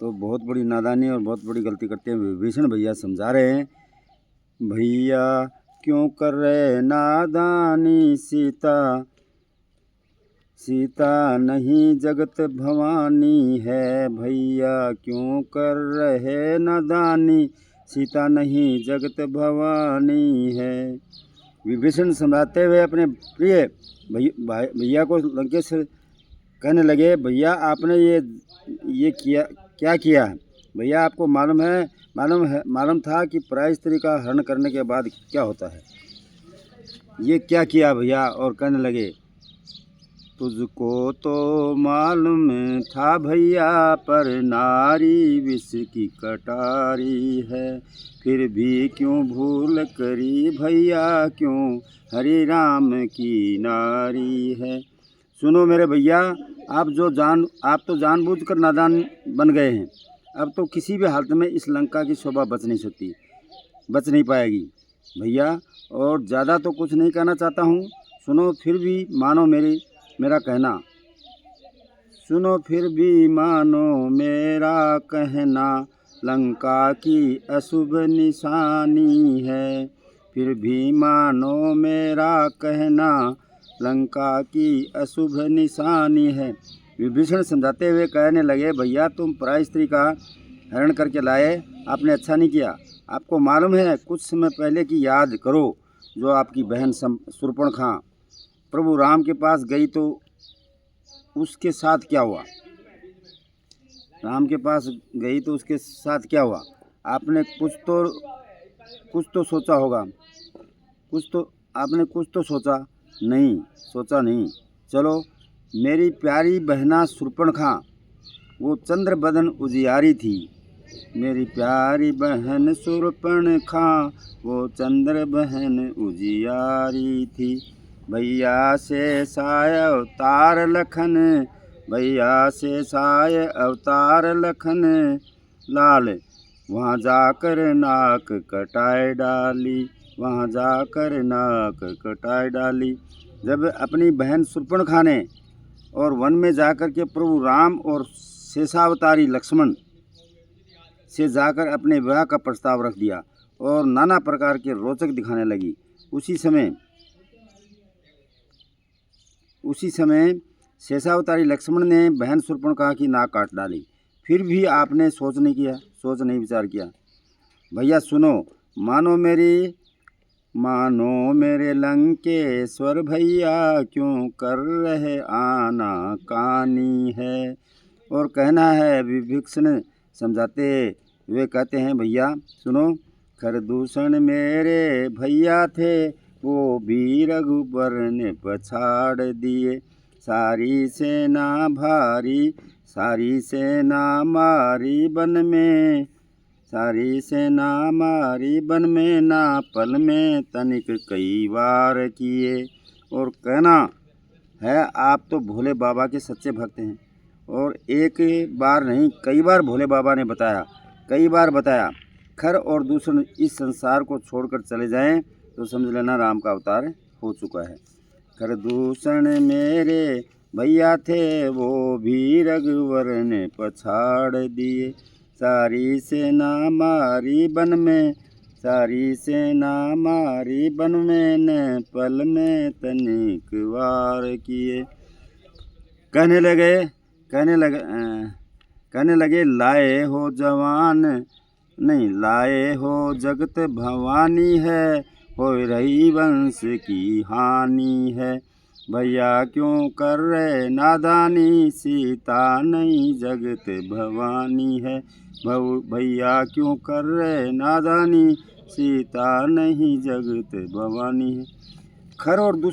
तो बहुत बड़ी नादानी और बहुत बड़ी गलती करते हैं। विभीषण भैया समझा रहे हैं, भैया क्यों कर रहे नादानी, सीता नहीं जगत भवानी है। भैया क्यों कर रहे नादानी, सीता नहीं जगत भवानी है। विभीषण समझाते हुए अपने प्रिय भैया को लंकेश कहने लगे, भैया आपने ये किया, क्या किया है? भैया आपको मालूम था कि पराई स्त्री का हरण करने के बाद क्या होता है। ये क्या किया भैया? और कहने लगे, तुझको तो मालूम था भैया, पर नारी विष की कटारी है। फिर भी क्यों भूल करी भैया, क्यों हरि राम की नारी है। सुनो मेरे भैया, आप तो जानबूझकर नादान बन गए हैं। अब तो किसी भी हालत में इस लंका की शोभा बच नहीं पाएगी भैया। और ज़्यादा तो कुछ नहीं कहना चाहता हूँ, सुनो फिर भी मानो मेरा कहना। सुनो फिर भी मानो मेरा कहना, लंका की अशुभ निशानी है। फिर भी मानो मेरा कहना, लंका की अशुभ निशानी है। विभीषण समझाते हुए कहने लगे, भैया तुम पराई स्त्री का हरण करके लाए, आपने अच्छा नहीं किया। आपको मालूम है, कुछ समय पहले की याद करो, जो आपकी बहन शूर्पणखा प्रभु राम के पास गई तो उसके साथ क्या हुआ। राम के पास गई तो उसके साथ क्या हुआ। आपने कुछ तो सोचा होगा। आपने कुछ तो सोचा नहीं। चलो, मेरी प्यारी बहना शूर्पणखा वो चंद्र बदन उजियारी थी। मेरी प्यारी बहन शूर्पणखा वो चंद्र बहन उजियारी थी। भैया से साय अवतार लखन, लाल वहाँ जाकर नाक कटाए डाली। जब अपनी बहन शूर्पणखा ने और वन में जाकर के प्रभु राम और शेषावतारी लक्ष्मण से जाकर अपने विवाह का प्रस्ताव रख दिया और नाना प्रकार के रोचक दिखाने लगी, उसी समय शेषावतारी लक्ष्मण ने बहन शूर्पणखा की नाक काट डाली। फिर भी आपने सोच नहीं विचार किया। भैया सुनो, मानो मेरे लंकेश्वर भैया, क्यों कर रहे आना कानी है। और कहना है, विभीषण समझाते वे कहते हैं, भैया सुनो, खरदूषण मेरे भैया थे, वो भी रघुबर ने पछाड़ दिए। सारी सेना मारी बन में ना पल में तनिक कई बार किए। और कहना है, आप तो भोले बाबा के सच्चे भक्त हैं। और एक बार नहीं, कई बार भोले बाबा ने बताया, खर और दूषण इस संसार को छोड़कर चले जाएं तो समझ लेना राम का अवतार हो चुका है। खर दूषण मेरे भैया थे, वो भी रघुवर ने पछाड़ दिए। सारी सेना मारी बन में न पल में तनिक वार किए। कहने लगे लाए हो जगत भवानी है, हो रही वंश की हानि है। भैया क्यों कर रहे नादानी, सीता नहीं जगत भवानी है। भैया क्यों कर रहे नादानी, सीता नहीं जगत भवानी है। खर और